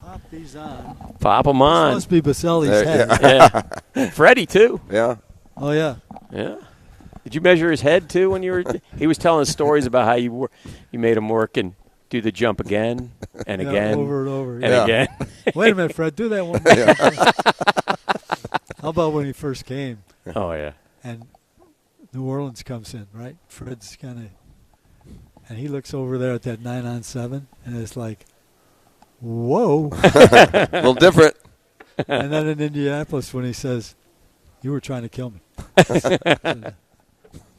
Pop these on. Pop them on. This must be Baselli's head. Yeah. Freddie, too. Yeah. Oh, yeah. Yeah. Did you measure his head, too, when you were – he was telling us stories about how you made him work and do the jump again and again. Over and over. And again. Wait a minute, Fred. Do that one more. How about when he first came? Oh, yeah. And New Orleans comes in, right? Fred's kind of – and he looks over there at that 9-on-7, and it's like, whoa. A little different. And then in Indianapolis when he says, you were trying to kill me.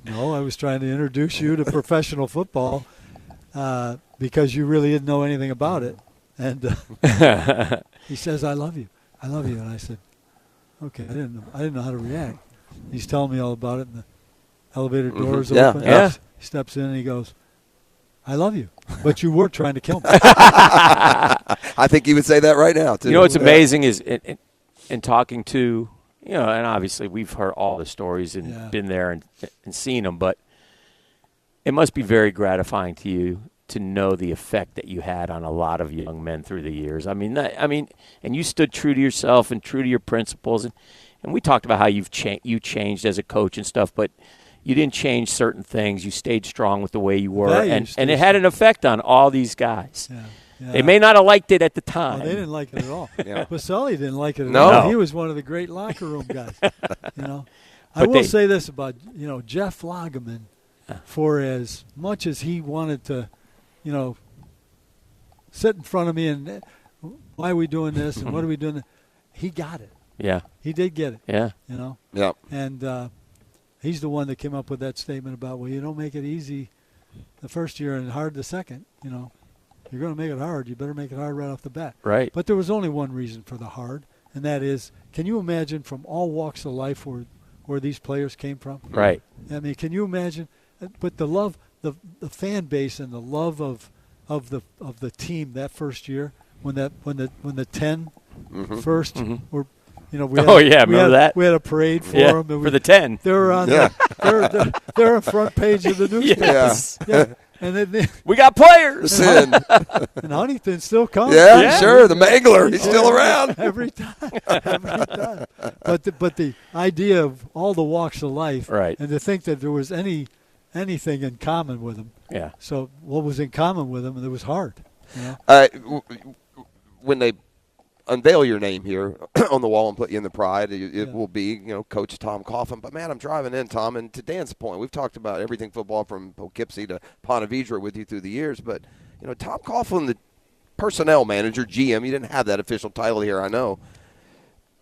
No, I was trying to introduce you to professional football because you really didn't know anything about it. And he says, I love you. I love you. And I said, okay, I didn't know how to react. He's telling me all about it, and the elevator doors open. Yeah. He steps in and he goes, I love you, but you were trying to kill me. I think he would say that right now, too. You know what's amazing is in talking to, and obviously we've heard all the stories and been there and seen them, but it must be very gratifying to you to know the effect that you had on a lot of young men through the years. I mean, and you stood true to yourself and true to your principles, and we talked about how you changed as a coach and stuff, but you didn't change certain things. You stayed strong with the way you were, and it had an effect on all these guys. Yeah. Yeah. They may not have liked it at the time. Well, they didn't like it at all. Yeah. Baselli didn't like it at No. all. He was one of the great locker room guys. I will say this about Jeff Lageman, for as much as he wanted to, sit in front of me and why are we doing this and what are we doing, he got it. Yeah, he did get it. Yeah, Yeah, and he's the one that came up with that statement about, well, you don't make it easy the first year and hard the second. You're going to make it hard. You better make it hard right off the bat. Right. But there was only one reason for the hard, and that is, can you imagine from all walks of life where these players came from? Right. I mean, can you imagine? But the love, the fan base, and the love of the team that first year when the 10 first were. Remember that? We had a parade for them. For the 10. They were on they're on front page of the newspaper. Yes. Yeah. And then we got players. and Huntington still comes. Yeah, sure. The Mangler, he's still around every time. But the idea of all the walks of life, right? And to think that there was anything in common with them. Yeah. So what was in common with them? It was hard. When they unveil your name here on the wall and put you in the pride, it will be, Coach Tom Coughlin. But, man, I'm driving in, Tom, and to Dan's point, we've talked about everything football from Poughkeepsie to Ponte Vedra with you through the years. But, Tom Coughlin, the personnel manager, GM, you didn't have that official title here, I know.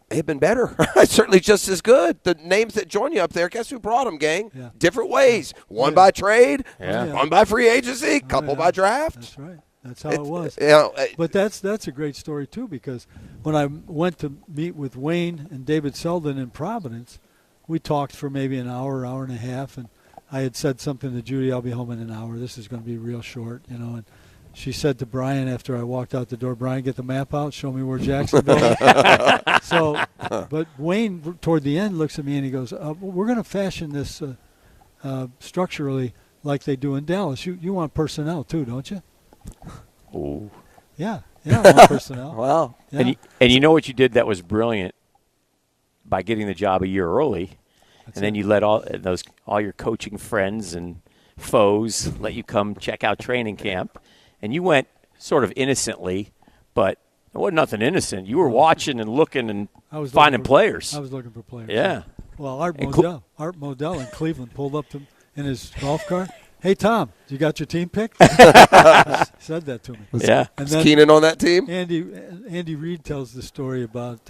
They've been better. Certainly just as good. The names that join you up there, guess who brought them, gang? Yeah. Different ways. One by trade, one by free agency, couple by draft. That's right. That's how it was. But that's a great story, too, because when I went to meet with Wayne and David Selden in Providence, we talked for maybe an hour and a half, and I had said something to Judy, I'll be home in an hour. This is going to be real short, and she said to Brian after I walked out the door, Brian, get the map out, show me where Jacksonville is. But Wayne, toward the end, looks at me and he goes, we're going to fashion this structurally like they do in Dallas. You want personnel, too, don't you? Oh, yeah, I want personnel. Wow. Yeah. And you know what you did that was brilliant by getting the job a year early, then you let all your coaching friends and foes let you come check out training camp, and you went sort of innocently, but it wasn't nothing innocent. You were watching and looking and finding players. I was looking for players. Yeah. Well, Art Modell in Cleveland pulled up in his golf cart. Hey, Tom, you got your team picked? Said that to me. Yeah. Was Keenan on that team? Andy Reid tells the story about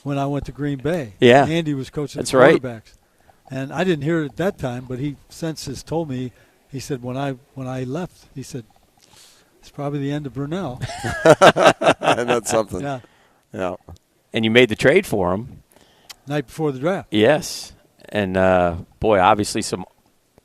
when I went to Green Bay. Yeah. Andy was coaching the quarterbacks. Right. And I didn't hear it at that time, but he since has told me, he said, when I left, he said, it's probably the end of Brunell. And that's something. Yeah. And you made the trade for him. Night before the draft. Yes. And, obviously some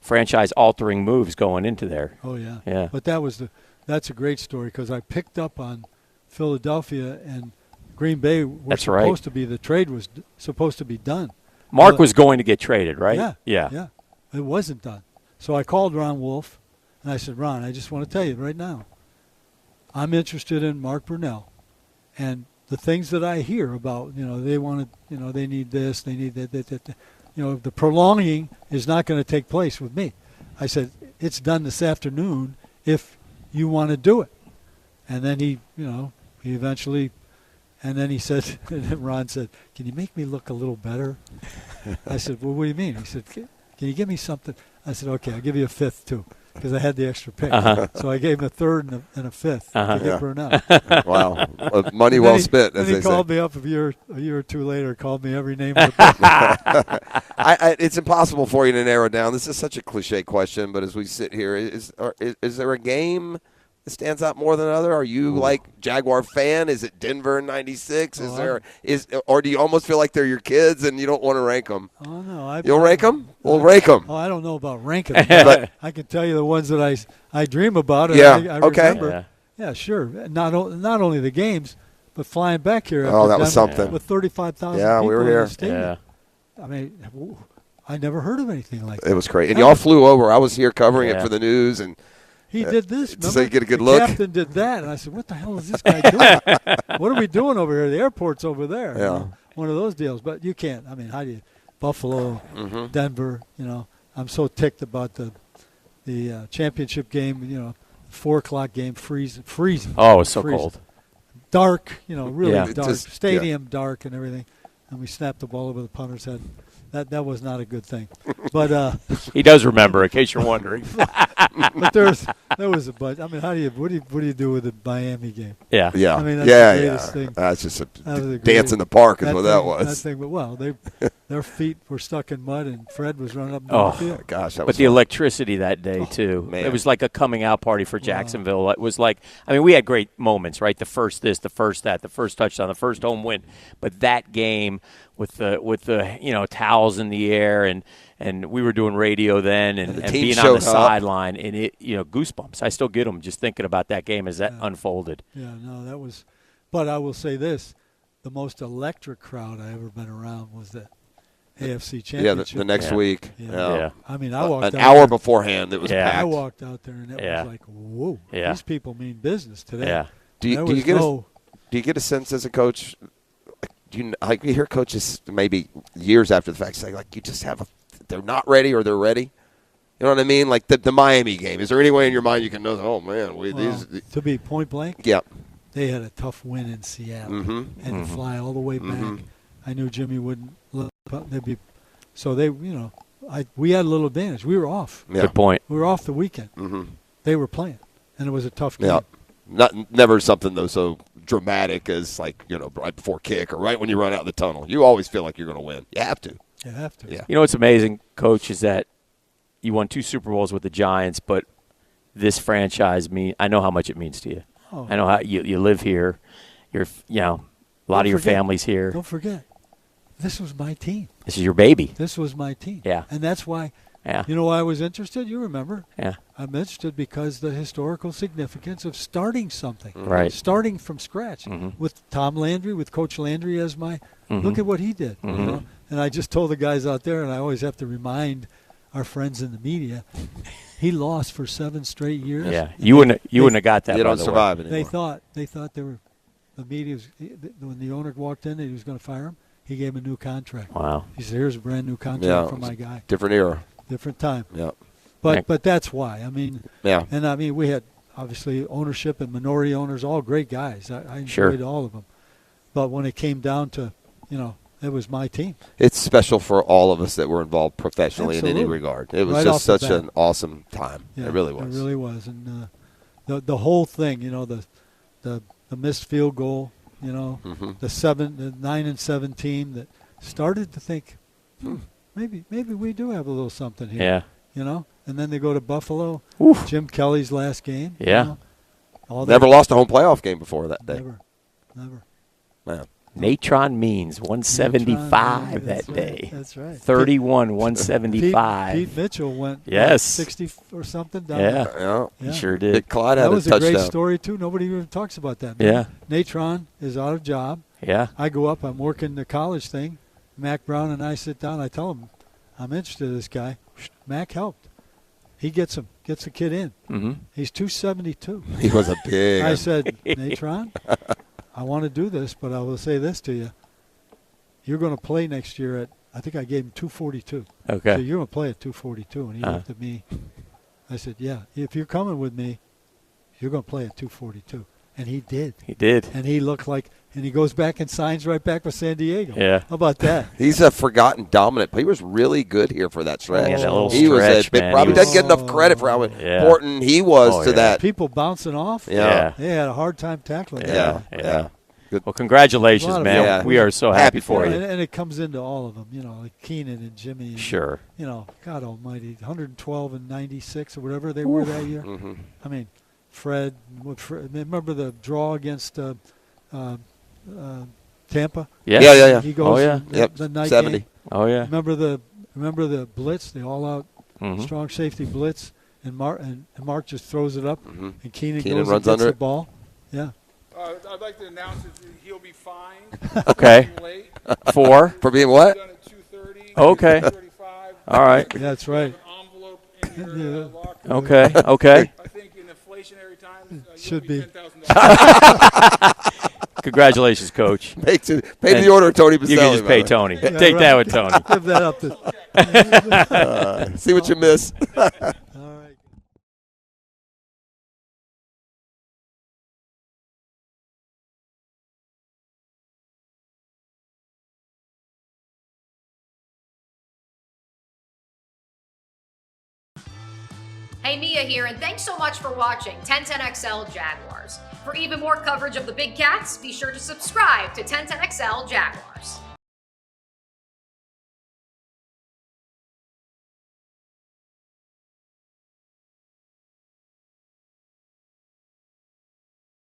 franchise-altering moves going into there. Oh, yeah. Yeah. But that's a great story because I picked up on Philadelphia and Green Bay were supposed to be, the trade was supposed to be done. Mark was going to get traded, right? Yeah. It wasn't done. So I called Ron Wolf, and I said, Ron, I just want to tell you right now, I'm interested in Mark Brunell. And the things that I hear about, they want to, they need this, they need that, the prolonging is not going to take place with me. I said, it's done this afternoon if you want to do it. And then he eventually, and then he said, and Ron said, can you make me look a little better? I said, well, what do you mean? He said, can you give me something? I said, okay, I'll give you a fifth too, because I had the extra pick. So I gave him a third and a fifth to get Burnell. Wow. Money well spent, as they say. He called me up a year or two later, called me every name of the pick. It's impossible for you to narrow down. This is such a cliche question, but as we sit here, is there a game that stands out more than another? Are you like Jaguar fan? Is it Denver in '96? Or do you almost feel like they're your kids and you don't want to rank them? Oh no, you'll rank them. We'll rank them. Oh, I don't know about ranking them, but I can tell you the ones that I dream about. And I okay. Remember. Yeah, sure. Not only the games, but flying back here. Oh, that was something. With 35,000 people we were here. In the stadium. Yeah. I mean, I never heard of anything like that. It was crazy. And y'all flew over. I was here covering it for the news, and he did this. Remember? So you get a good the look. Captain did that, and I said, "What the hell is this guy doing? What are we doing over here? The airport's over there." Yeah. One of those deals. But you can't. I mean, how do you? Buffalo, Denver. I'm so ticked about the championship game. 4:00 game, freezing. Oh, it was so freezing. cold. Dark. Really dark. Just, Stadium dark and everything. And we snapped the ball over the punter's head. That was not a good thing. But he does remember, in case you're wondering. But there was a bunch. I mean, what do you do with the Miami game? Yeah. Yeah. I mean, that's the greatest thing. That's just a dance in the park is what that was. That thing, but their feet were stuck in mud, and Fred was running up and down the field. Gosh, that was But the electricity that day, too. Man. It was like a coming out party for Jacksonville. It was like, I mean, we had great moments, right? The first this, the first that, the first touchdown, the first home win. But that game with the towels in the air, and we were doing radio then, and being on the sideline, and it goosebumps. I still get them just thinking about that game as that unfolded. Yeah, no, that was. But I will say this: the most electric crowd I ever been around was the AFC Championship. Yeah, the next week. Yeah. I mean, I walked an out hour there, beforehand. It was packed. I walked out there, and it was like, whoa, these people mean business today. Yeah. Do you get a sense as a coach? You hear coaches maybe years after the fact say, like, you just have they're not ready or they're ready. You know what I mean? Like the Miami game. Is there any way in your mind you can know, oh, man, to be point blank? Yeah. They had a tough win in Seattle and to fly all the way back. I knew Jimmy wouldn't let they'd be. So we had a little advantage. We were off. Yeah. Good point. We were off the weekend. They were playing, and it was a tough game. Yeah. Never something, though, so dramatic as, like, right before kick or right when you run out of the tunnel. You always feel like you're going to win. You have to. You have to. Yeah. You know what's amazing, Coach, is that you won 2 Super Bowls with the Giants, but this franchise, I know how much it means to you. Oh. I know how you live here. A lot of your family's here. Don't forget, this was my team. This is your baby. This was my team. Yeah. And that's why, Yeah. you know why I was interested? You remember. Yeah. I'm interested because the historical significance of starting something. Right. Starting from scratch. With Tom Landry, with Coach Landry as my, look at what he did. And I just told the guys out there, and I always have to remind our friends in the media, he lost for 7 straight years. Yeah. You wouldn't have got that. You don't survive anymore. They thought they were, the media was, when the owner walked in and he was going to fire him, he gave him a new contract. Wow. He said, here's a brand new contract for my guy. Different era. Different time. Yeah. But that's why. I mean, yeah. And I mean, we had obviously ownership and minority owners, all great guys. I enjoyed all of them. But when it came down to, it was my team. It's special for all of us that were involved professionally in any regard. It was just such an awesome time. Yeah, it really was. It really was. And the whole thing, the missed field goal, the 9-7 team that started to think, maybe we do have a little something here. Yeah. And then they go to Buffalo. Oof. Jim Kelly's last game. Yeah. Never lost a home playoff game before that day. Never. Man. Natron means 175 that day. That's right. 31, 175. Pete Mitchell went 60 or something down there. Yeah. He sure did. Big Clyde had that was a touchdown. Great story, too. Nobody even talks about that. Yeah. Natron is out of job. Yeah. I go up. I'm working the college thing. Mac Brown and I sit down. I tell him, I'm interested in this guy. Mac helped. He gets him. Gets the kid in. He's 272. He was a big. I said, Natron, I want to do this, but I will say this to you. You're going to play next year at, I think I gave him 242. Okay. So you're going to play at 242. And he looked at me. I said, yeah, if you're coming with me, you're going to play at 242. And he did. He did. And he looked like, and he goes back and signs right back with San Diego. Yeah. How about that? He's a forgotten dominant. He was really good here for that stretch. Yeah, that little he stretch, was man. probably He was- doesn't get enough credit for how important he was to that. People bouncing off. Yeah. They had a hard time tackling Yeah. that. Yeah. Good. Well, congratulations, A lot of man. Yeah. We are so happy for And, you. and it comes into all of them, like Keenan and Jimmy. And, Sure. God almighty, 112 and 96 or whatever they were that year. Mm-hmm. I mean, Fred, remember the draw against Tampa? Yeah. Yeah. He goes Yep. the night 70. game. Oh, yeah. Remember the blitz, the all-out strong safety blitz, and Mark just throws it up, and Keenan goes runs and gets under the it. ball. Yeah. I'd like to announce that he'll be fined. Okay. Late. 4. For being what? Done at 2:30. Okay. 2:35. All right. Yeah, that's right. An envelope in your locker. Okay. Okay. I think in inflationary times, Should you'll be. $10,000. Congratulations, Coach. Pay the order of Tony Baselli. You can just pay by Tony. Yeah, Take that right. with Tony. Give that up to. the way. See what you miss. All right. Hey, Mia here, and thanks so much for watching 1010XL Jaguars. For even more coverage of the Big Cats, be sure to subscribe to 1010XL Jaguars.